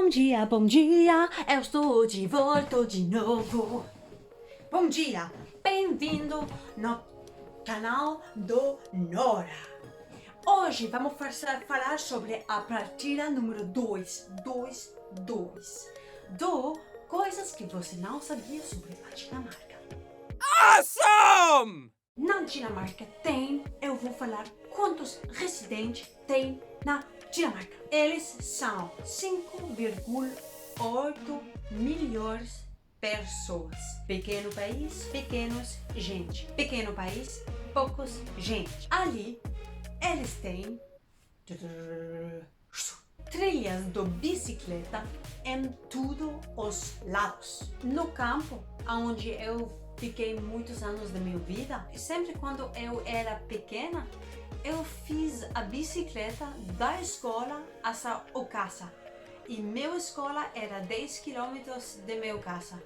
bom dia, eu estou de volta de novo. Bom dia, bem-vindo no canal do Nora. Hoje vamos falar sobre a partida número 2, do coisas que você não sabia sobre a Dinamarca. Awesome! Na Dinamarca eu vou falar quantos residentes tem na Dinamarca. Eles são 5,8 milhões de pessoas. Pequeno país, pequenos gente. Pequeno país, poucos gente. Ali, eles têm trilhas de bicicleta em todos os lados. No campo, onde eu fiquei muitos anos da minha vida, sempre quando eu era pequena, eu fiz a bicicleta da escola até a casa. E minha escola era 10 quilômetros de minha casa.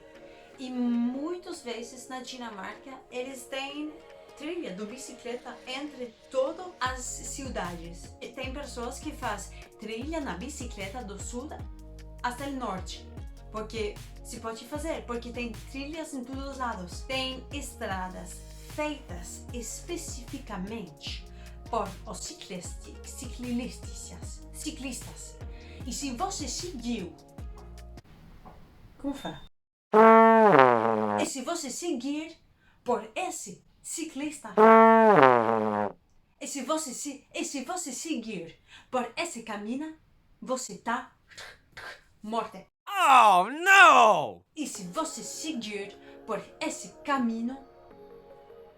E muitas vezes na Dinamarca, eles têm trilha de bicicleta entre todas as cidades. E tem pessoas que fazem trilha na bicicleta do sul até o norte. Porque se pode fazer, porque tem trilhas em todos os lados. Tem estradas feitas especificamente por os ciclistas. E se você seguiu... Como fala? E se você seguir por esse ciclista... E se você seguir por esse caminho, você tá morto. Oh no! E se você seguir por esse caminho,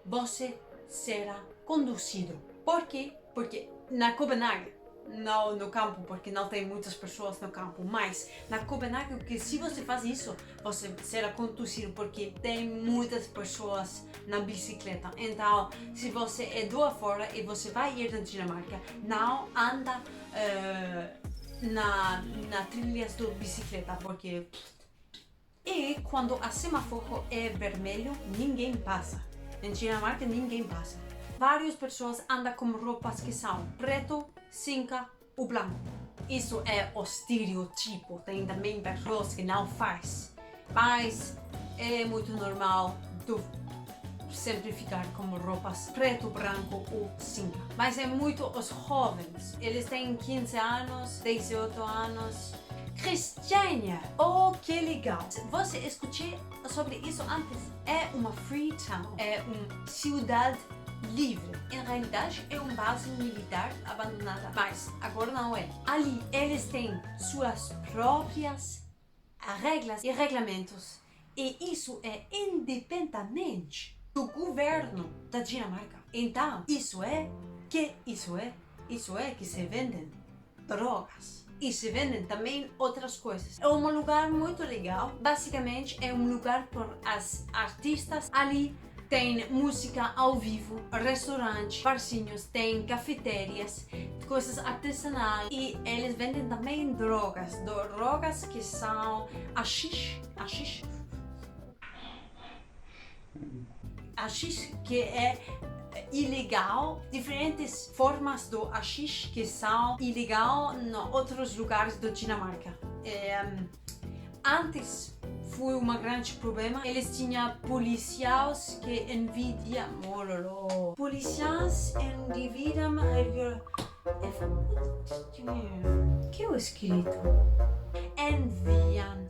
você será conduzido. Por quê? Porque na Copenhague, não no campo, porque não tem muitas pessoas no campo, mas na Copenhague, que se você faz isso, você será conduzido, porque tem muitas pessoas na bicicleta. Então, se você é do fora e você vai ir na Dinamarca, não anda na trilhas de bicicleta, porque... E quando a semáforo é vermelho, ninguém passa. Em Dinamarca, ninguém passa. Várias pessoas andam com roupas que são preto, cinza ou branco. Isso é o estereotipo. Tem também pessoas que não faz. Mas é muito normal sempre ficar com roupas preto, branco ou cinza. Mas é muito os jovens. Eles têm 15 anos, 18 anos. Cristiânia, oh que legal! Você escutou sobre isso antes? É uma free town, é uma cidade livre. Em realidade é uma base militar abandonada, mas agora não é. Ali eles têm suas próprias regras e regulamentos, e isso é independente do governo da Dinamarca. Então, isso é que se vendem drogas. E se vendem também outras coisas. É um lugar muito legal. Basicamente é um lugar para as artistas. Ali tem música ao vivo, restaurantes, barzinhos, tem cafeterias, coisas artesanais. E eles vendem também drogas. Drogas que são hashish, que é ilegal, diferentes formas do hashish que são ilegal em outros lugares da Dinamarca. Antes foi um grande problema. Eles tinham policiais que envidiam. Policiais envidiam. Que é escrito? Enviam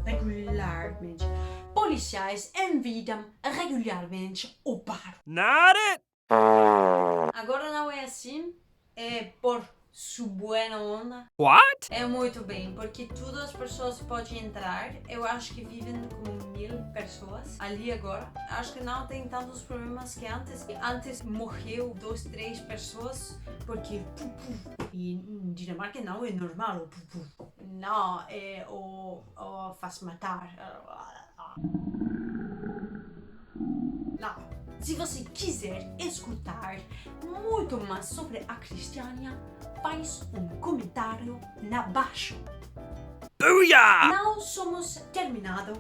regularmente. Policiais enviam regularmente o paro. Not it! Agora não é assim, é por sua boa onda. What? É muito bem, porque todas as pessoas podem entrar. Eu acho que vivem como 1000 pessoas ali agora. Acho que não tem tantos problemas que antes. Antes morreu 2, 3 pessoas porque e em Dinamarca não é normal o não é o faz matar. Não. Se você quiser escutar muito mais sobre a Cristiânia, faz um comentário abaixo. Booyah! Não somos terminados,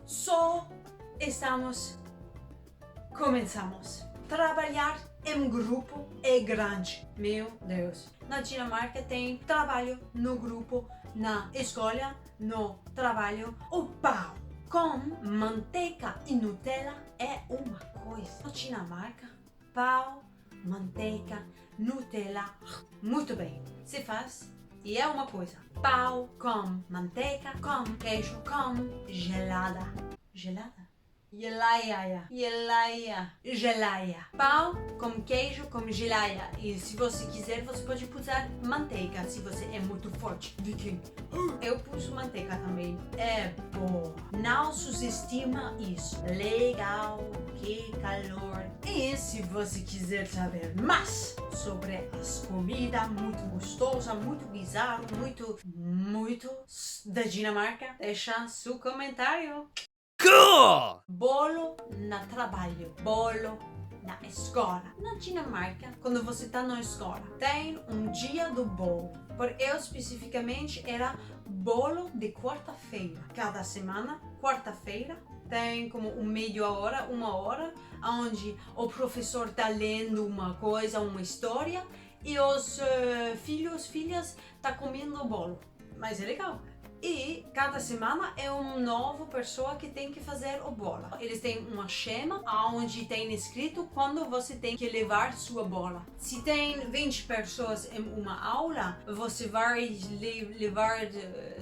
só começamos. Trabalhar em grupo é grande, meu Deus. Na Dinamarca tem trabalho no grupo na escola, no trabalho, o pão com manteiga e Nutella é uma coisa. Na Dinamarca, pão, manteiga, Nutella, muito bem, se faz e é uma coisa. Pão com manteiga, com queijo, com gelada. Gelada? Geleia. Pão com queijo com geleia. E se você quiser, você pode usar manteiga, se você é muito forte. Viking. Eu pus manteiga também. É boa. Não subestima isso. Legal. Que calor. E se você quiser saber mais sobre as comidas muito gostosas, muito bizarro, muito da Dinamarca, deixa seu comentário. Cool! Bolo na trabalho, bolo na escola. Na Dinamarca, quando você está na escola, tem um dia do bolo. Por eu especificamente era bolo de quarta-feira. Cada semana, quarta-feira, tem como uma hora, onde o professor está lendo uma coisa, uma história, e os filhas tá comendo bolo. Mas é legal. E cada semana é uma nova pessoa que tem que fazer o bolo. Eles têm uma schema onde tem escrito quando você tem que levar sua bola. Se tem 20 pessoas em uma aula, você vai levar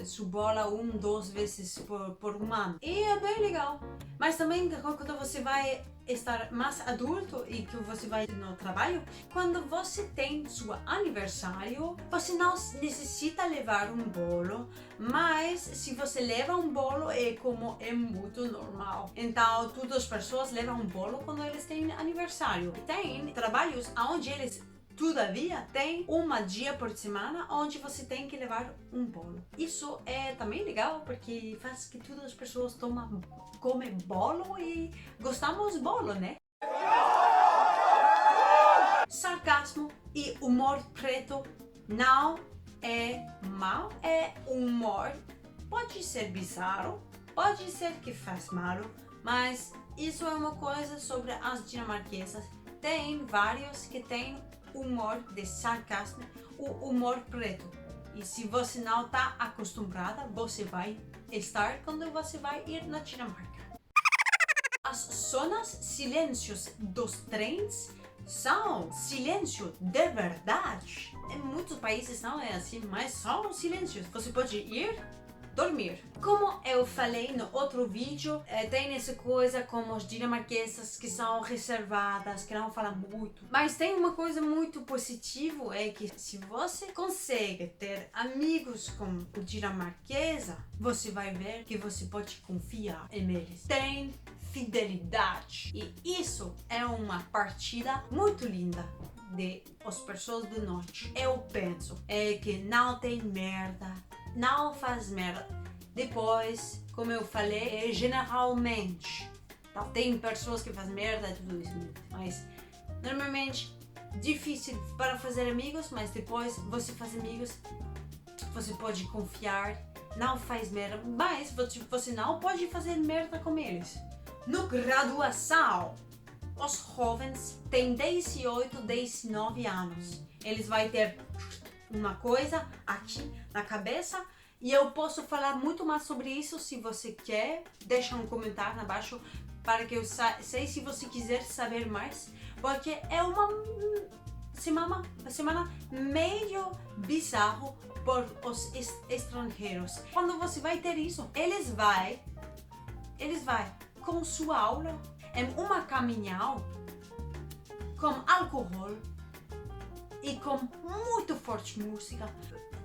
sua bola 2 vezes por um ano. E é bem legal. Mas também quando você vai estar mais adulto e que você vai no trabalho, quando você tem seu aniversário, você não necessita levar um bolo, mas se você leva um bolo é muito normal. Então todas as pessoas levam um bolo quando eles têm aniversário. Tem trabalhos onde eles todavia tem um dia por semana onde você tem que levar um bolo. Isso é também legal porque faz que todas as pessoas comem bolo e gostamos de bolo, né? Sarcasmo e humor preto não é mal, é humor. Pode ser bizarro, pode ser que faz mal, mas isso é uma coisa sobre as dinamarquesas. Tem vários que têm humor de sarcasmo, o humor preto. E se você não está acostumada, você vai estar quando você vai ir na Dinamarca. As zonas silêncios dos trens são silêncio de verdade. Em muitos países não é assim, mas são silêncios. Você pode ir dormir. Como eu falei no outro vídeo, tem essa coisa como os dinamarquesas que são reservadas, que não falam muito. Mas tem uma coisa muito positiva, é que se você consegue ter amigos com o dinamarquesa, você vai ver que você pode confiar em eles. Tem fidelidade. E isso é uma partida muito linda de as pessoas do norte. Eu penso que não tem merda, não faz merda. Depois, como eu falei, geralmente tem pessoas que fazem merda e tudo isso, mas normalmente difícil para fazer amigos, mas depois você faz amigos, você pode confiar, não faz merda, mas você não pode fazer merda com eles. No graduação, os jovens têm 18, 19 anos. Eles vão ter uma coisa aqui na cabeça e eu posso falar muito mais sobre isso se você quer. Deixa um comentário abaixo para que eu sei se você quiser saber mais, porque é uma semana meio bizarro por os estrangeiros. Quando você vai ter isso, eles vai com sua aula em uma caminhão com álcool e com muito forte música,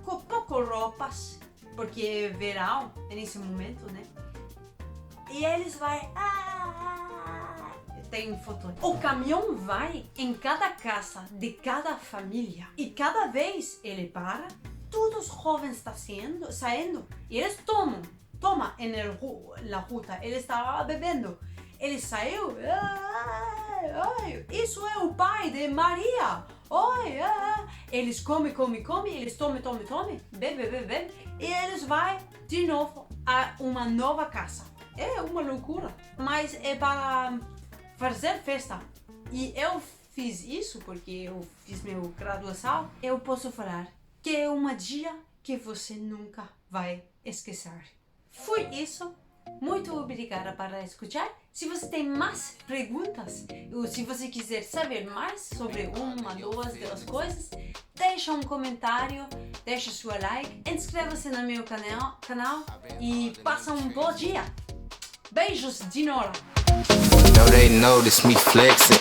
com poucas roupas, porque é verão nesse momento, né? E eles vai tem foto. O caminhão vai em cada casa de cada família e cada vez ele para, todos os jovens estão saindo e eles tomam na ruta, ele está bebendo. Ele saiu, isso é o pai de Maria. Eles comem, eles tomem, bebe, e eles vão de novo a uma nova casa. É uma loucura, mas é para fazer festa. E eu fiz isso porque eu fiz minha graduação. Eu posso falar que é um dia que você nunca vai esquecer. Foi isso. Muito obrigada para escutar. Se você tem mais perguntas ou se você quiser saber mais sobre uma, duas das coisas, deixa um comentário, deixa sua like, inscreva-se no meu canal e passa um bom dia. Beijos de Nora. Know they notice me flexing.